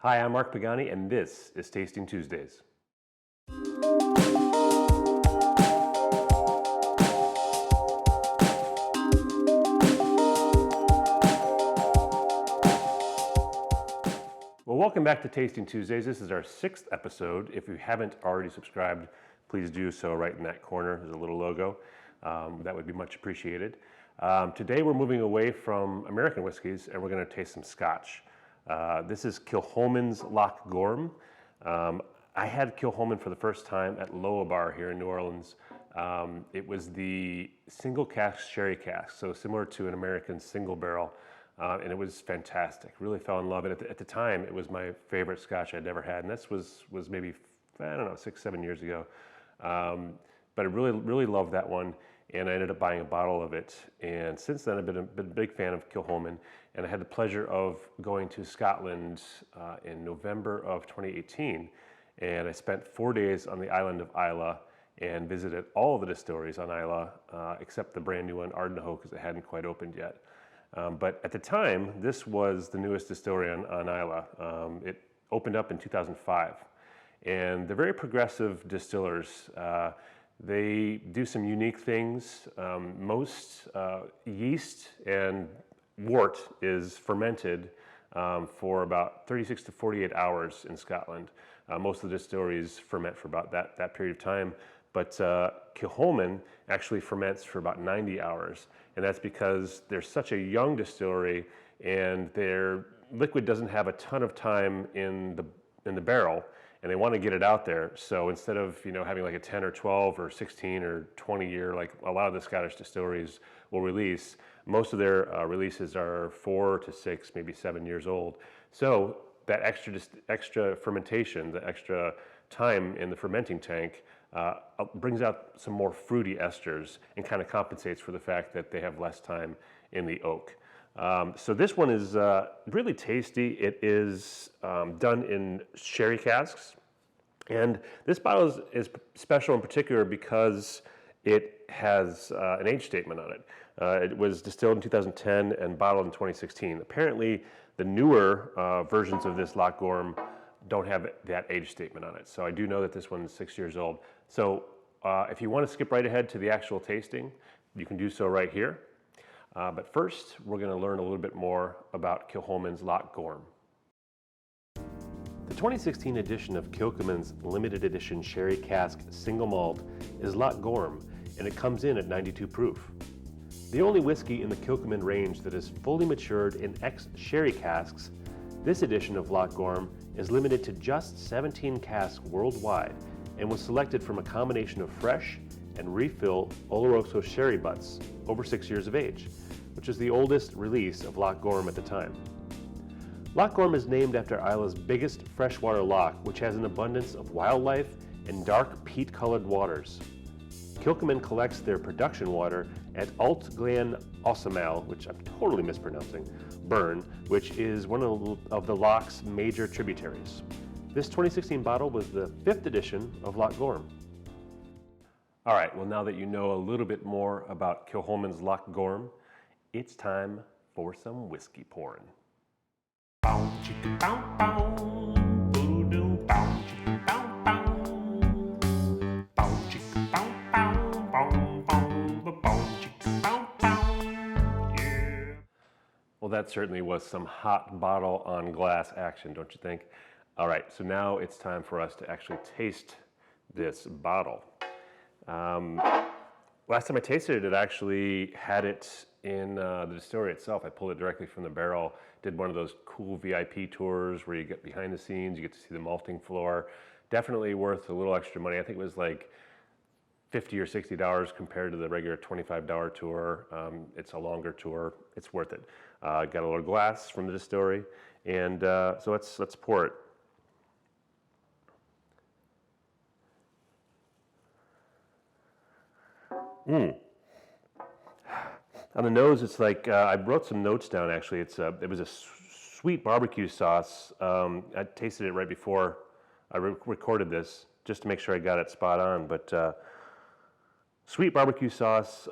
Hi, I'm Marc Pagani, and this is Tasting Tuesdays. Well, welcome back to Tasting Tuesdays. This is our 6th episode. If you haven't already subscribed, please do so. Right in that corner is a little logo. That would be much appreciated. Today we're moving away from American whiskeys and we're going to taste some Scotch. This is Kilchoman's Loch Gorm. I had Kilchoman for the first time at Loa Bar here in New Orleans. It was the single cask sherry cask, so similar to an American single barrel, and it was fantastic. Really fell in love. And at the time, it was my favorite Scotch I'd ever had, and this was maybe, I don't know, 6-7 years ago. But I really loved that one, and I ended up buying a bottle of it. And since then, I've been a big fan of Kilchoman, and I had the pleasure of going to Scotland in November of 2018, and I spent 4 days on the island of Islay and visited all of the distilleries on Islay, except the brand new one, Ardnahoe, because it hadn't quite opened yet. But at the time, this was the newest distillery on Islay. It opened up in 2005, and they're very progressive distillers. They do some unique things. Most yeast and wort is fermented for about 36 to 48 hours in Scotland. Most of the distilleries ferment for about that period of time, but Kilchoman actually ferments for about 90 hours, and that's because they're such a young distillery and their liquid doesn't have a ton of time in the barrel, and they want to get it out there. So instead of having like a 10 or 12 or 16 or 20 year, like a lot of the Scottish distilleries will release, most of their releases are 4 to 6, maybe 7 years old. So that extra fermentation, the extra time in the fermenting tank brings out some more fruity esters and kind of compensates for the fact that they have less time in the oak. So this one is really tasty. It is done in sherry casks, and this bottle is special in particular because it has an age statement on it. It was distilled in 2010 and bottled in 2016. Apparently, the newer versions of this Loch Gorm don't have that age statement on it. So I do know that this one's 6 years old. So if you want to skip right ahead to the actual tasting, you can do so right here. But first, we're going to learn a little bit more about Kilchoman's Loch Gorm. The 2016 edition of Kilchoman's limited edition sherry cask single malt is Loch Gorm, and it comes in at 92 proof. The only whiskey in the Kilchoman range that is fully matured in ex-sherry casks, this edition of Loch Gorm is limited to just 17 casks worldwide and was selected from a combination of fresh and refill oloroso sherry butts over 6 years of age, which is the oldest release of Loch Gorm at the time. Loch Gorm is named after Islay's biggest freshwater loch, which has an abundance of wildlife and dark peat-colored waters. Kilchoman collects their production water at Allt Gleann Osamail, which I'm totally mispronouncing, Burn, which is one of the loch's major tributaries. This 2016 bottle was the 5th edition of Loch Gorm. All right, well, now that you know a little bit more about Kilchoman's Loch Gorm, it's time for some whiskey pouring. Well, that certainly was some hot bottle on glass action, don't you think? All right, so now it's time for us to actually taste this bottle. Last time I tasted it, I actually had it in the distillery itself. I pulled it directly from the barrel, did one of those cool VIP tours where you get behind the scenes, you get to see the malting floor. Definitely worth a little extra money. I think it was like $50 or $60 compared to the regular $25 tour. It's a longer tour. It's worth it. Got a little glass from the distillery, and so let's pour it. On the nose, it's like I wrote some notes down. Actually, it was a sweet barbecue sauce. I tasted it right before I recorded this, just to make sure I got it spot on. But sweet barbecue sauce,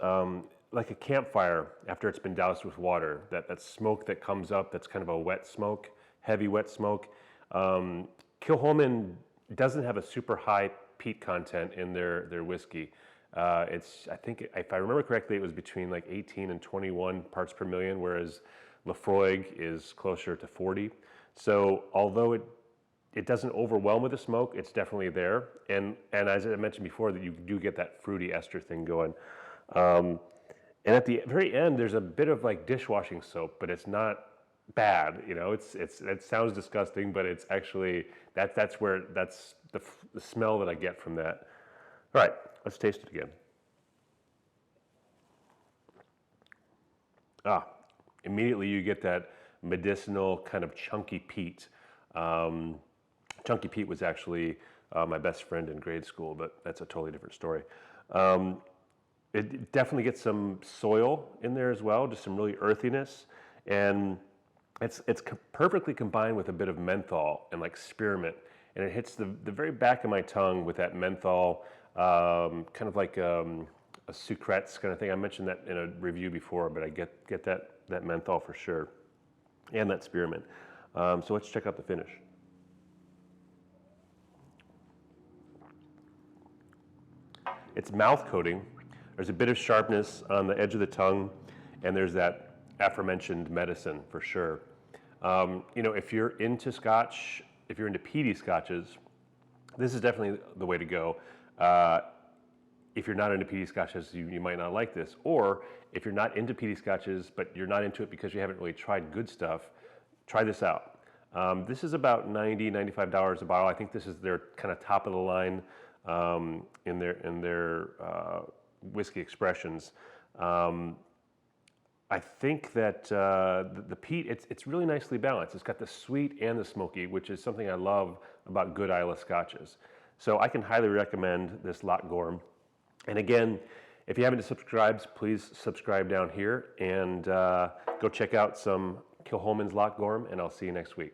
like a campfire after it's been doused with water. That smoke that comes up, that's kind of a wet smoke, heavy wet smoke. Kilchoman doesn't have a super high peat content in their whiskey. I think, if I remember correctly, it was between like 18 and 21 parts per million, whereas Lafroig is closer to 40. So although it doesn't overwhelm with the smoke, it's definitely there. And as I mentioned before, that you do get that fruity ester thing going. And at the very end, there's a bit of like dishwashing soap, but it's not bad. You know, it sounds disgusting, but it's actually that's the smell that I get from that. All right, let's taste it again. Immediately you get that medicinal kind of chunky peat. Chunky peat was actually my best friend in grade school, but that's a totally different story. It definitely gets some soil in there as well, just some really earthiness, and it's perfectly combined with a bit of menthol and like spearmint, and it hits the very back of my tongue with that menthol, kind of like a sucrets kind of thing. I mentioned that in a review before, but I get that menthol for sure, and that spearmint. So let's check out the finish. It's mouth coating. There's a bit of sharpness on the edge of the tongue, and there's that aforementioned medicine for sure. You know, if you're into Scotch, if you're into peaty Scotches, this is definitely the way to go. If you're not into peaty Scotches, you might not like this. Or if you're not into peaty Scotches, but you're not into it because you haven't really tried good stuff, try this out. This is about $90, $95 a bottle. I think this is their kind of top of the line in their whiskey expressions. I think that the peat, it's really nicely balanced. It's got the sweet and the smoky, which is something I love about good Islay Scotches. So I can highly recommend this Loch Gorm. And again, if you haven't subscribed, please subscribe down here and go check out some Kilchoman's Loch Gorm, and I'll see you next week.